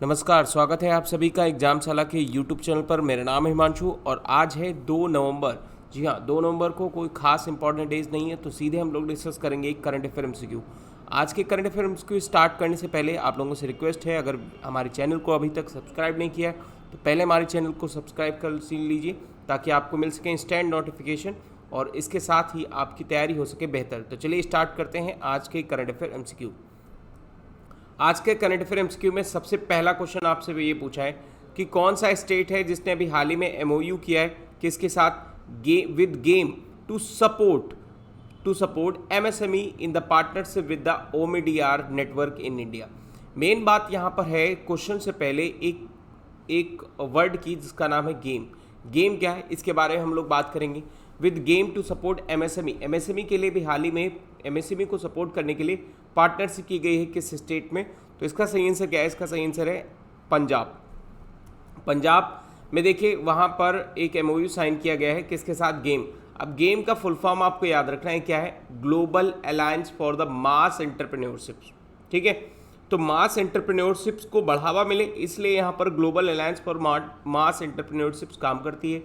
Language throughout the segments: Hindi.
नमस्कार, स्वागत है आप सभी का एग्जामशाला के यूट्यूब चैनल पर। मेरा नाम है हिमांशु और आज है 2 नवंबर। जी हाँ, 2 नवंबर को कोई खास इंपॉर्टेंट डेज नहीं है, तो सीधे हम लोग डिस्कस करेंगे एक करंट अफेयर एमसीक्यू। आज के करंट अफेयर एमसीक्यू स्टार्ट करने से पहले आप लोगों से रिक्वेस्ट है, अगर हमारे चैनल को अभी तक सब्सक्राइब नहीं किया है तो पहले हमारे चैनल को सब्सक्राइब कर लीजिए ताकि आपको मिल सके इंस्टेंट नोटिफिकेशन और इसके साथ ही आपकी तैयारी हो सके बेहतर। तो चलिए स्टार्ट करते हैं आज के करंट अफेयर एमसीक्यू। आज के करंट अफेयर एमसीक्यू में सबसे पहला क्वेश्चन आपसे ये पूछा है कि कौन सा स्टेट है जिसने अभी हाल ही में एमओयू किया है किसके साथ, with game to support MSME in the partnership with the Omidyar network in India. मेन बात यहाँ पर है, क्वेश्चन से पहले एक वर्ड की जिसका नाम है गेम। गेम क्या है इसके बारे में हम लोग बात करेंगे। With game to support MSME, MSME के लिए भी हाल ही में एमएसएमई को सपोर्ट करने के लिए पार्टनरशिप की गई है किस स्टेट में, तो इसका सही आंसर क्या है? इसका सही आंसर है पंजाब। पंजाब में देखिए वहाँ पर एक एमओयू साइन किया गया है किसके साथ, गेम। अब गेम का फुल फॉर्म आपको याद रखना है क्या है, global alliance for the mass entrepreneurship. ठीक है, तो मास एंटरप्रेन्योरशिप्स को बढ़ावा मिले इसलिए यहाँ पर ग्लोबल अलायंस फॉर मास एंटरप्रेन्योरशिप्स काम करती है।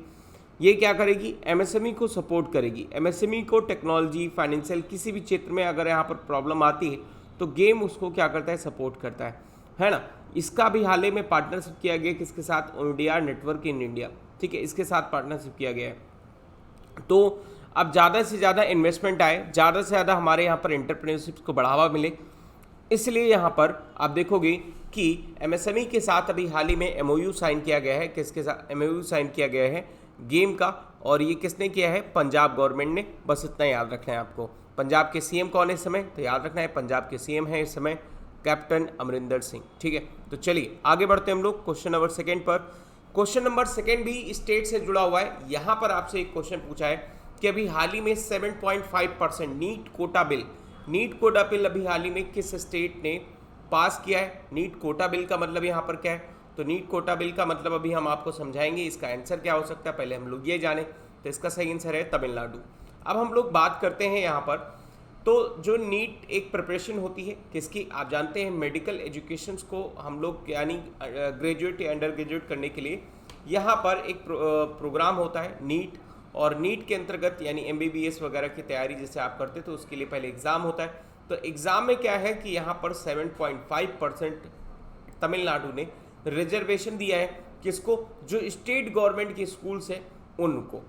ये क्या करेगी, एमएसएमई को सपोर्ट करेगी। एमएसएमई को टेक्नोलॉजी, फाइनेंशियल किसी भी क्षेत्र में अगर यहाँ पर प्रॉब्लम आती है तो गेम उसको क्या करता है, सपोर्ट करता है ना। इसका भी हाल ही में पार्टनरशिप किया गया किसके साथ, ओमीडीआर नेटवर्क इन इंडिया। ठीक है, इसके साथ पार्टनरशिप किया गया है। तो अब ज़्यादा से ज़्यादा इन्वेस्टमेंट आए, ज़्यादा से ज़्यादा हमारे यहाँ पर एंटरप्रेन्योरशिप को बढ़ावा मिले, इसलिए यहाँ पर आप देखोगे कि एमएसएमई के साथ अभी हाल ही में एमओयू साइन किया गया है। किसके साथ एमओयू साइन किया गया है, गेम का। और ये किसने किया है, पंजाब गवर्नमेंट ने। बस इतना याद रखना है आपको। पंजाब के सीएम कौन है इस समय, तो याद रखना है पंजाब के सीएम है इस समय कैप्टन अमरिंदर सिंह। ठीक है, तो चलिए आगे बढ़ते हैं हम लोग क्वेश्चन नंबर सेकेंड पर। क्वेश्चन नंबर सेकेंड भी स्टेट से जुड़ा हुआ है। यहाँ पर आपसे एक क्वेश्चन पूछा है कि अभी हाल ही में 7.5% नीट कोटा बिल अभी हाल ही में किस स्टेट ने पास किया है। नीट कोटा बिल का मतलब यहाँ पर क्या है, तो नीट कोटा बिल का मतलब अभी हम आपको समझाएंगे इसका आंसर क्या हो सकता है। पहले हम लोग ये जाने, तो इसका सही आंसर है तमिलनाडु। अब हम लोग बात करते हैं यहाँ पर, तो जो नीट एक प्रिपरेशन होती है किसकी, आप जानते हैं मेडिकल एजुकेशंस को हम लोग यानी ग्रेजुएट या अंडर ग्रेजुएट करने के लिए यहाँ पर एक प्रोग्राम होता है नीट। और नीट के अंतर्गत यानी एमबीबीएस वगैरह की तैयारी जैसे आप करते तो उसके लिए पहले एग्ज़ाम होता है। तो एग्ज़ाम में क्या है कि यहाँ पर 7.5% तमिलनाडु ने रिजर्वेशन दिया है किसको, जो स्टेट गवर्नमेंट के स्कूल्स है उनको।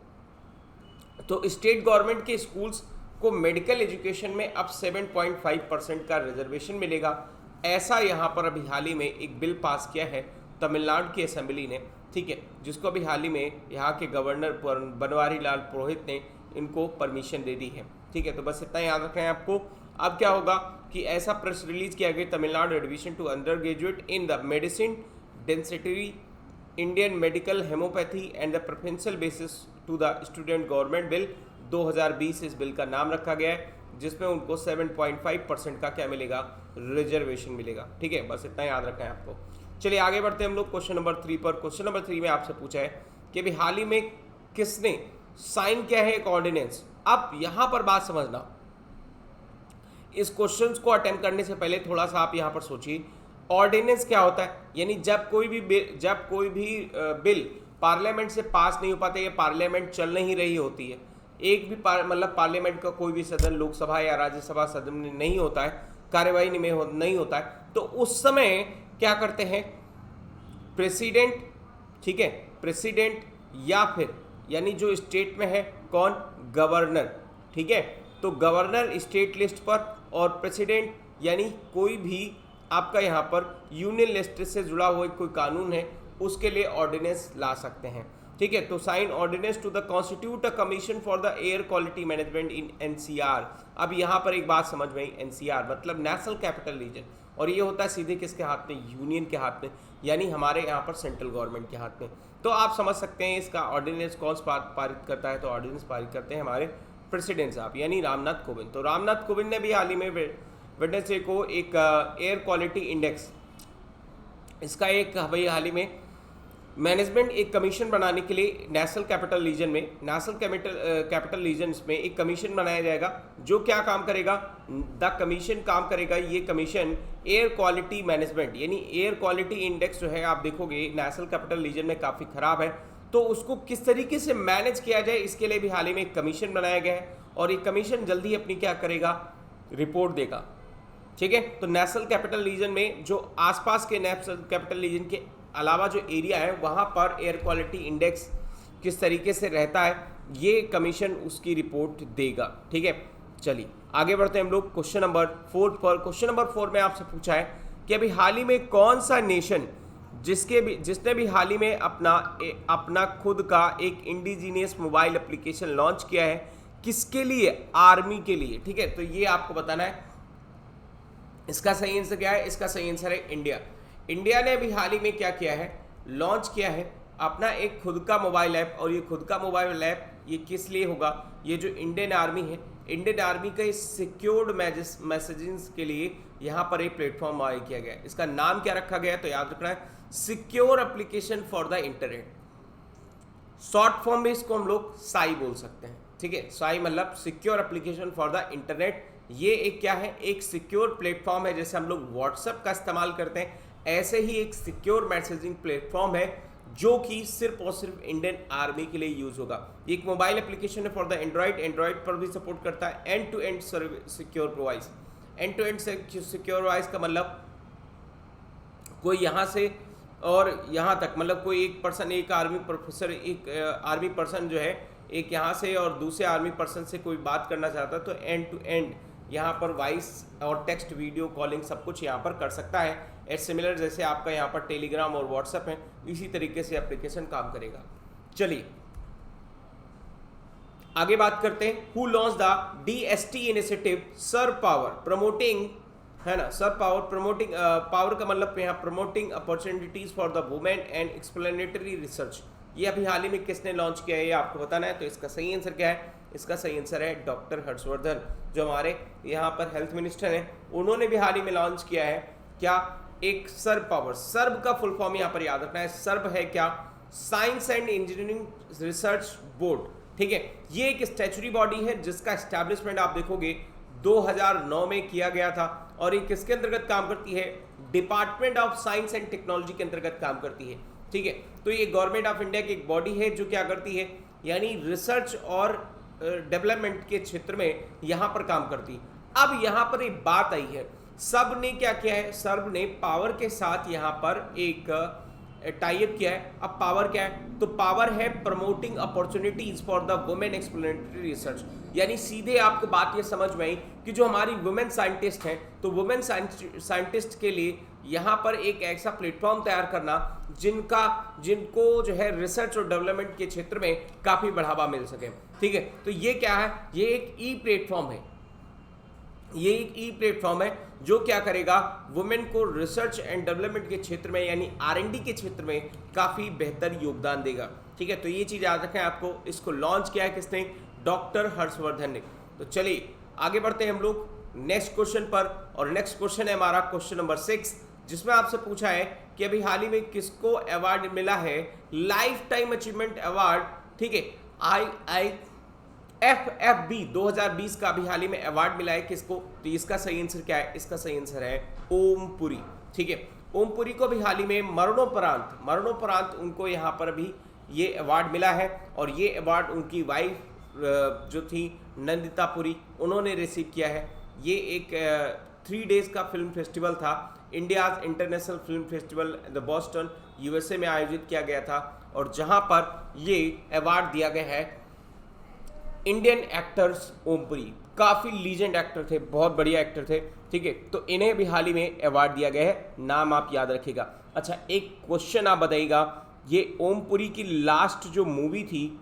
तो स्टेट गवर्नमेंट के स्कूल्स को मेडिकल एजुकेशन में अब 7.5% का रिजर्वेशन मिलेगा। ऐसा यहाँ पर अभी हाल ही में एक बिल पास किया है तमिलनाडु की असेंबली ने। ठीक है, जिसको अभी हाल ही में यहाँ के गवर्नर बनवारी लाल पुरोहित ने इनको परमिशन दे दी है। ठीक है, तो बस इतना याद रखना है आपको। अब क्या होगा कि ऐसा प्रेस रिलीज किया गया, Tamil Nadu admission to undergraduate in the medicine dentistry Indian medical homoeopathy and the preferential basis to the student government bill 2020 इस बिल का नाम रखा गया है, जिसमें उनको 7.5% का क्या मिलेगा, रिजर्वेशन मिलेगा। ठीक है, बस इतना याद रखना है आपको। चलिए आगे बढ़ते हैं हम लोग क्वेश्चन नंबर 3 पर। क्वेश्चन नंबर 3 में आपसे पूछा है कि अभी हाल ही में किसने साइन किया है एक ऑर्डिनेंस। अब यहाँ पर बात समझना, इस क्वेश्चन को अटेम्प्ट करने से पहले थोड़ा सा आप यहाँ पर सोचिए ऑर्डिनेंस क्या होता है। यानी जब कोई भी बिल पार्लियामेंट से पास नहीं हो पाते या पार्लियामेंट चल नहीं रही होती है, एक भी मतलब पार्लियामेंट का कोई भी सदन, लोकसभा या राज्यसभा सदन में नहीं होता है, कार्यवाही नहीं होता है, तो उस समय क्या करते हैं प्रेसिडेंट। ठीक है, प्रेसिडेंट या फिर यानी जो स्टेट में है कौन, गवर्नर। ठीक है, तो गवर्नर स्टेट लिस्ट पर और प्रेसिडेंट यानी कोई भी आपका यहाँ पर यूनियन लिस्ट से जुड़ा हुआ कोई कानून है उसके लिए ऑर्डिनेंस ला सकते हैं। ठीक है, तो sign ordinance to the constitute a commission for the air quality management in NCR. अब यहाँ पर एक बात समझ में आई, एनसीआर मतलब नेशनल कैपिटल रीजन, और ये होता है सीधे किसके हाथ में, यूनियन के हाथ में, यानी हमारे यहाँ पर सेंट्रल गवर्नमेंट के हाथ में। तो आप समझ सकते हैं इसका ऑर्डिनेंस कौन पारित करता है, तो ऑर्डिनेंस पारित करते हैं हमारे प्रेसिडेंट साहब यानी रामनाथ कोविंद। तो रामनाथ कोविंद ने भी हाल ही में वेडनेसडे को एक एयर क्वालिटी इंडेक्स, इसका एक भाई हाल ही में मैनेजमेंट एक कमीशन बनाने के लिए नेशनल कैपिटल रीजन्स में एक कमीशन बनाया जाएगा जो क्या काम करेगा, द कमीशन काम करेगा, ये कमीशन एयर क्वालिटी मैनेजमेंट, यानी एयर क्वालिटी इंडेक्स जो है आप देखोगे नेशनल कैपिटल रीजन में काफ़ी ख़राब है, तो उसको किस तरीके से मैनेज किया जाए इसके लिए भी हाल ही में एक कमीशन बनाया गया है और ये कमीशन जल्दी अपनी क्या करेगा, रिपोर्ट देगा। ठीक है, तो नेशनल कैपिटल रीजन में जो आसपास के नेशनल कैपिटल रीजन के अलावा जो एरिया है वहाँ पर एयर क्वालिटी इंडेक्स किस तरीके से रहता है ये कमीशन उसकी रिपोर्ट देगा। ठीक है, चलिए आगे बढ़ते हैं हम लोग क्वेश्चन नंबर 4 पर। क्वेश्चन नंबर 4 में आपसे पूछा है कि अभी हाल ही में कौन सा नेशन जिसने भी हाल ही में अपना खुद का एक इंडिजीनियस मोबाइल एप्लीकेशन लॉन्च किया है, किसके लिए, आर्मी के लिए। ठीक है, तो ये आपको बताना है। इसका सही आंसर क्या है, इसका सही आंसर है इंडिया। इंडिया ने अभी हाल ही में क्या किया है, लॉन्च किया है अपना एक खुद का मोबाइल ऐप, और ये खुद का मोबाइल ऐप ये किस लिए होगा, ये जो इंडियन आर्मी है, इंडियन आर्मी का सिक्योर्ड मैसेजिंग के लिए यहाँ पर एक प्लेटफॉर्म आया किया गया है। इसका नाम क्या रखा गया है, तो याद रखना है secure application for the internet. Short form में इसको हम लोग साई बोल सकते हैं। ठीक है, साई मतलब secure application for the internet. ये एक क्या है, एक सिक्योर प्लेटफॉर्म है, जैसे हम लोग व्हाट्सएप का इस्तेमाल करते हैं ऐसे ही एक सिक्योर मैसेजिंग प्लेटफॉर्म है जो कि सिर्फ और सिर्फ इंडियन आर्मी के लिए यूज होगा। एक मोबाइल एप्लीकेशन है फॉर द एंड्रॉइड पर भी सपोर्ट करता है। End to end secure voice, end to end secure voice का मतलब कोई यहाँ से और यहाँ तक, मतलब कोई एक पर्सन, एक आर्मी प्रोफेसर, एक आर्मी पर्सन जो है एक यहाँ से और दूसरे आर्मी पर्सन से कोई बात करना चाहता है तो एंड टू एंड यहाँ पर वॉइस और टेक्स्ट वीडियो कॉलिंग सब कुछ यहाँ पर कर सकता है। एट सिमिलर जैसे आपका यहाँ पर टेलीग्राम और व्हाट्सएप है, इसी तरीके से एप्लीकेशन काम करेगा। चलिए आगे बात करते हैं। Who launch the DST initiative SERB power promoting, है ना, सर्व पावर प्रमोटिंग, पावर का मतलब यहाँ promoting opportunities for the women and explanatory research. ये अभी हाल ही में किसने लॉन्च किया है ये आपको बताना है। तो इसका सही आंसर क्या है, इसका सही आंसर है डॉक्टर हर्षवर्धन, जो हमारे यहाँ पर हेल्थ मिनिस्टर हैं। उन्होंने भी हाल ही में लॉन्च किया है क्या, एक सर्व पावर। सर्व का फुल फॉर्म यहाँ पर याद रखना है, सर्व है क्या, science and engineering research board. ठीक है, ये एक स्टैच्यूटरी बॉडी है जिसका एस्टैब्लिशमेंट आप देखोगे 2009 में किया गया था, और ये किसके अंतर्गत काम करती है, department of science and technology के अंतर्गत काम करती है। ठीक है, तो ये गवर्नमेंट ऑफ इंडिया की एक बॉडी है जो क्या करती है, यानी रिसर्च और डेवलपमेंट के क्षेत्र में यहाँ पर काम करती है। अब यहाँ पर एक बात आई है, सब ने क्या किया है, सर्व ने पावर के साथ यहाँ पर एक टाई अप किया है। अब पावर क्या है, तो पावर है promoting opportunities for the women explanatory research, यानी सीधे आपको बात ये समझ में आई कि जो हमारी वुमेन साइंटिस्ट हैं, तो वुमेन साइंटिस्ट के लिए यहाँ पर एक ऐसा प्लेटफॉर्म तैयार करना जिनको जो है रिसर्च और डेवलपमेंट के क्षेत्र में काफ़ी बढ़ावा मिल सके। ठीक है, तो ये क्या है, ये एक ई प्लेटफॉर्म है, ये एक ई प्लेटफॉर्म है जो क्या करेगा, वुमेन को रिसर्च एंड डेवलपमेंट के क्षेत्र में यानी R&D के क्षेत्र में काफ़ी बेहतर योगदान देगा। ठीक है, तो ये चीज़ याद रखें आपको। इसको लॉन्च किया है किसने, डॉक्टर हर्षवर्धन ने। तो चलिए आगे बढ़ते हैं हम लोग नेक्स्ट क्वेश्चन पर, और नेक्स्ट क्वेश्चन है हमारा क्वेश्चन नंबर 6, जिसमें आपसे पूछा है कि अभी हाल ही में किसको अवार्ड मिला है, लाइफ टाइम अचीवमेंट अवार्ड। ठीक है, IIFFB 2020 का अभी हाल ही में अवार्ड मिला है किसको, तो इसका सही आंसर क्या है, इसका सही आंसर है ओम पुरी। ठीक है, ओम पुरी को भी हाल ही में मरणोपरांत उनको यहाँ पर अभी ये अवार्ड मिला है, और ये अवार्ड उनकी वाइफ जो थी नंदिता पुरी, उन्होंने रिसीव किया है। ये एक 3 डेज का फिल्म फेस्टिवल था, India's international film festival the Boston USA में आयोजित किया गया था, और जहां पर ये अवार्ड दिया गया है इंडियन एक्टर्स ओम पुरी। काफ़ी लीजेंड एक्टर थे, बहुत बढ़िया एक्टर थे। ठीक है, तो इन्हें भी हाल ही में अवार्ड दिया गया है, नाम आप याद रखिएगा। अच्छा, एक क्वेश्चन आप बताइएगा, ये ओम पुरी की लास्ट जो मूवी थी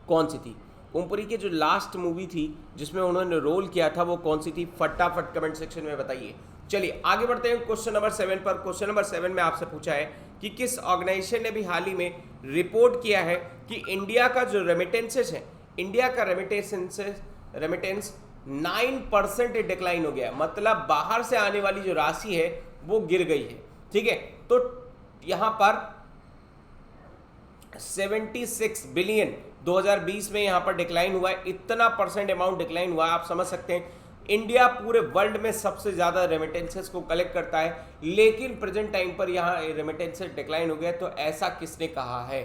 कौन सी थी, ओम पुरी की जो लास्ट मूवी थी जिसमें उन्होंने रोल किया था वो कौन सी थी, फटाफट कमेंट सेक्शन में बताइए। चलिए आगे बढ़ते हैं क्वेश्चन नंबर 7 पर। क्वेश्चन नंबर 7 में आपसे पूछा है कि किस ऑर्गेनाइजेशन ने भी हाल ही में रिपोर्ट किया है कि इंडिया का जो रेमिटेंसेस है, इंडिया का रेमिटेंस 9% डिक्लाइन हो गया, मतलब बाहर से आने वाली जो राशि है वो गिर गई है। ठीक है, तो यहाँ पर 76 बिलियन 2020 में यहाँ पर डिक्लाइन हुआ है। इतना परसेंट अमाउंट डिक्लाइन हुआ है, आप समझ सकते हैं। इंडिया पूरे वर्ल्ड में सबसे ज़्यादा रेमिटेंसेस को कलेक्ट करता है, लेकिन प्रेजेंट टाइम पर यहाँ रेमिटेंसेस डिक्लाइन हो गया। तो ऐसा किसने कहा है?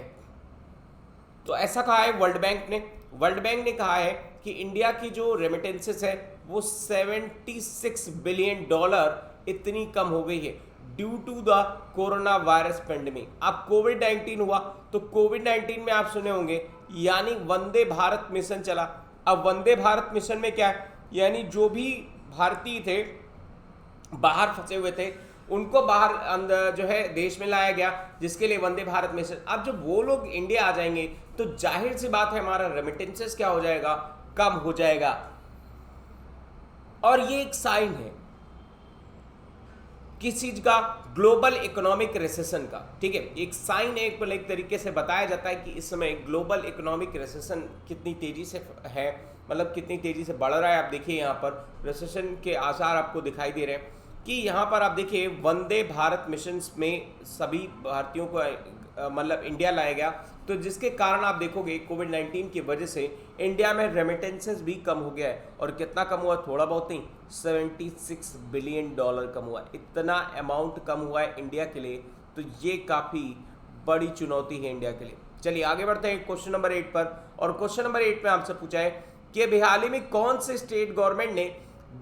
तो ऐसा कहा है वर्ल्ड बैंक ने। वर्ल्ड बैंक ने कहा है कि इंडिया की जो रेमिटेंसेस है वो 76 बिलियन डॉलर इतनी कम हो गई है due to the corona virus pandemic. अब कोविड-19 हुआ, तो कोविड-19 में आप सुने होंगे, यानी वंदे भारत मिशन चला। अब वंदे भारत मिशन में क्या है, यानी जो भी भारतीय थे बाहर फंसे हुए थे उनको बाहर अंदर जो है देश में लाया गया, जिसके लिए वंदे भारत मिशन। अब जब वो लोग इंडिया आ जाएंगे तो जाहिर सी बात है हमारा रेमिटेंसेस क्या हो जाएगा, कम हो जाएगा। और ये एक साइन है किस चीज का, ग्लोबल इकोनॉमिक रिसेशन का। ठीक है, एक साइन है, एक तरीके से बताया जाता है कि इस समय ग्लोबल इकोनॉमिक रिसेशन कितनी तेजी से है, मतलब कितनी तेजी से बढ़ रहा है। आप देखिए यहाँ पर रिसेशन के आसार आपको दिखाई दे रहे हैं कि यहाँ पर आप देखिए वंदे भारत मिशन में सभी भारतीयों को मतलब इंडिया लाया गया, तो जिसके कारण आप देखोगे कोविड-19 की वजह से इंडिया में रेमिटेंसेस भी कम हो गया है। और कितना कम हुआ, थोड़ा बहुत नहीं, 76 बिलियन डॉलर कम हुआ। इतना अमाउंट कम हुआ है इंडिया के लिए, तो ये काफ़ी बड़ी चुनौती है इंडिया के लिए। चलिए आगे बढ़ते हैं क्वेश्चन नंबर 8 पर। और क्वेश्चन नंबर 8 में आपसे पूछा है कि अभी हाल ही में कौन से स्टेट गवर्नमेंट ने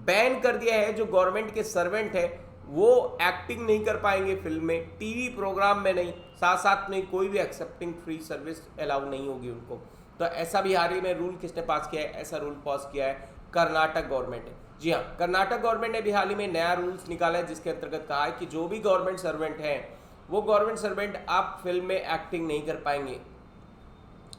बैन कर दिया है जो गवर्नमेंट के सर्वेंट है वो एक्टिंग नहीं कर पाएंगे फिल्म में, टीवी प्रोग्राम में नहीं, साथ साथ में कोई भी एक्सेप्टिंग फ्री सर्विस अलाउ नहीं होगी उनको। तो ऐसा भी हाल ही में रूल किसने पास किया है? ऐसा रूल पास किया है कर्नाटक गवर्नमेंट है। जी हाँ, कर्नाटक गवर्नमेंट ने भी हाल ही में नया रूल्स निकाला है, जिसके अंतर्गत कहा है कि जो भी गवर्नमेंट सर्वेंट हैं वो गवर्नमेंट सर्वेंट आप फिल्म में एक्टिंग नहीं कर पाएंगे,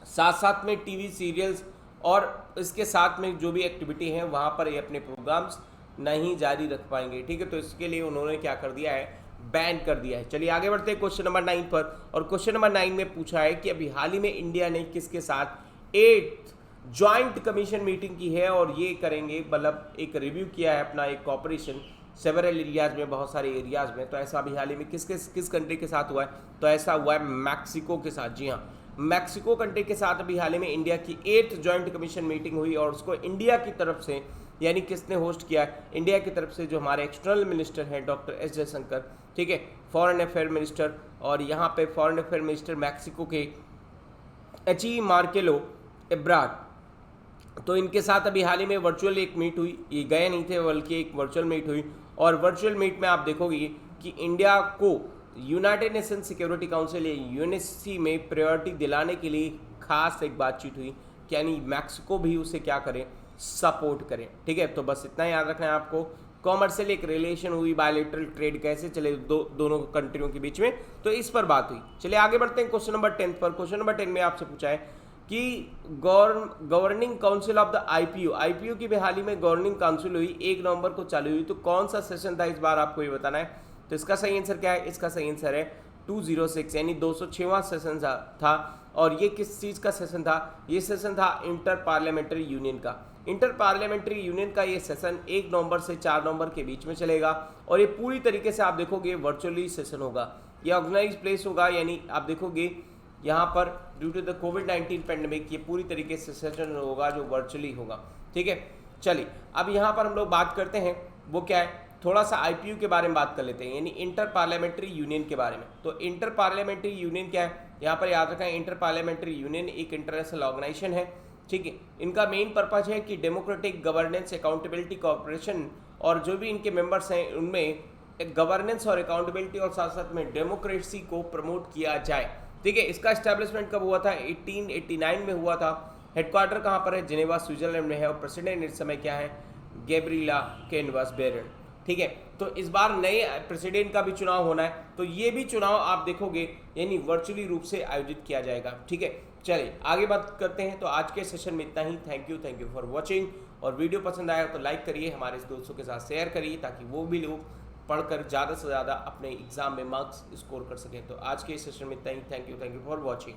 साथ साथ में टीवी सीरियल्स और इसके साथ में जो भी एक्टिविटी है वहाँ पर ये अपने प्रोग्राम्स नहीं जारी रख पाएंगे। ठीक है, तो इसके लिए उन्होंने क्या कर दिया है, बैन कर दिया है। चलिए आगे बढ़ते हैं क्वेश्चन नंबर 9 पर। और क्वेश्चन नंबर 9 में पूछा है कि अभी हाल ही में इंडिया ने किसके साथ 8th जॉइंट कमीशन मीटिंग की है, और ये करेंगे, मतलब एक रिव्यू किया है अपना एक कॉपरेशन सेवरल एरियाज में, बहुत सारे एरियाज में। तो ऐसा अभी हाल ही में किस कंट्री के साथ हुआ है? तो ऐसा हुआ है मैक्सिको के साथ। जी हाँ, मैक्सिको कंट्री के साथ अभी हाल ही में इंडिया की 8th जॉइंट कमीशन मीटिंग हुई, और उसको इंडिया की तरफ से, यानी किसने होस्ट किया है? इंडिया की तरफ से जो हमारे एक्सटर्नल मिनिस्टर हैं डॉक्टर एस जयशंकर, ठीक है, फॉरेन अफेयर मिनिस्टर, और यहाँ पे फॉरेन अफेयर मिनिस्टर मैक्सिको के एची मार्केलो एब्राड, तो इनके साथ अभी हाल ही में वर्चुअल एक मीट हुई। ये गए नहीं थे बल्कि एक वर्चुअल मीट हुई, और वर्चुअल मीट में आप देखोगे कि इंडिया को यूनाइटेड नेशन सिक्योरिटी काउंसिल या यूएनएससी में प्रायोरिटी दिलाने के लिए खास एक बातचीत हुई, यानी मैक्सिको भी उसे क्या करें, सपोर्ट करें। ठीक है, तो बस इतना याद रखना है आपको। कॉमर्शियल एक रिलेशन हुई, बायलैटरल ट्रेड कैसे चले दोनों कंट्रियों के बीच में, तो इस पर बात हुई। चलिए आगे बढ़ते हैं क्वेश्चन नंबर 10 पर। क्वेश्चन नंबर 10 में आपसे पूछा है कि governing council of the IPU की भी हाल ही में गवर्निंग काउंसिल हुई, 1 नवंबर को चालू हुई। तो कौन सा सेशन था इस बार, आपको ये बताना है। तो इसका सही आंसर क्या है? इसका सही आंसर है 206, यानी 206वां सेशन था। और ये किस चीज़ का सेशन था? ये सेशन था इंटर पार्लियामेंट्री यूनियन का। इंटर पार्लियामेंट्री यूनियन का ये सेशन 1 नवंबर से 4 नवंबर के बीच में चलेगा, और ये पूरी तरीके से आप देखोगे वर्चुअली सेशन होगा, ये ऑर्गेनाइज प्लेस होगा, यानी आप देखोगे यहाँ पर ड्यू टू द कोविड-19 पेंडेमिक ये पूरी तरीके से सेशन होगा जो वर्चुअली होगा। ठीक है, चलिए अब यहाँ पर हम लोग बात करते हैं, वो क्या है, थोड़ा सा आईपीयू के बारे में बात कर लेते हैं, यानी इंटर पार्लियामेंट्री यूनियन के बारे में। तो इंटर पार्लियामेंट्री यूनियन क्या है, यहाँ पर याद रखें, इंटर पार्लियामेंट्री यूनियन एक इंटरनेशनल ऑर्गेनाइजेशन है। ठीक है, इनका मेन पर्पज है कि डेमोक्रेटिक गवर्नेंस, अकाउंटेबिलिटी, कोऑपरेशन, और जो भी इनके मेंबर्स हैं उनमें गवर्नेंस और अकाउंटेबिलिटी और साथ साथ में डेमोक्रेसी को प्रमोट किया जाए। ठीक है, इसका एस्टैब्लिशमेंट कब हुआ था? 1889 में हुआ था। हेडक्वार्टर कहाँ पर है? जिनेवा स्विट्जरलैंड में है, और प्रेसिडेंट इस समय क्या है? गैब्रिएला कैनवास बेरेन। ठीक है, तो इस बार नए प्रेसिडेंट का भी चुनाव होना है, तो ये भी चुनाव आप देखोगे यानी वर्चुअली रूप से आयोजित किया जाएगा। ठीक है, चलिए आगे बात करते हैं। तो आज के सेशन में इतना ही। Thank you for watching. और वीडियो पसंद आया तो लाइक करिए, हमारे दोस्तों के साथ शेयर करिए, ताकि वो भी लोग पढ़कर ज़्यादा से ज़्यादा अपने एग्जाम में मार्क्स स्कोर कर सकें। तो आज के सेशन में इतना ही। Thank you for watching.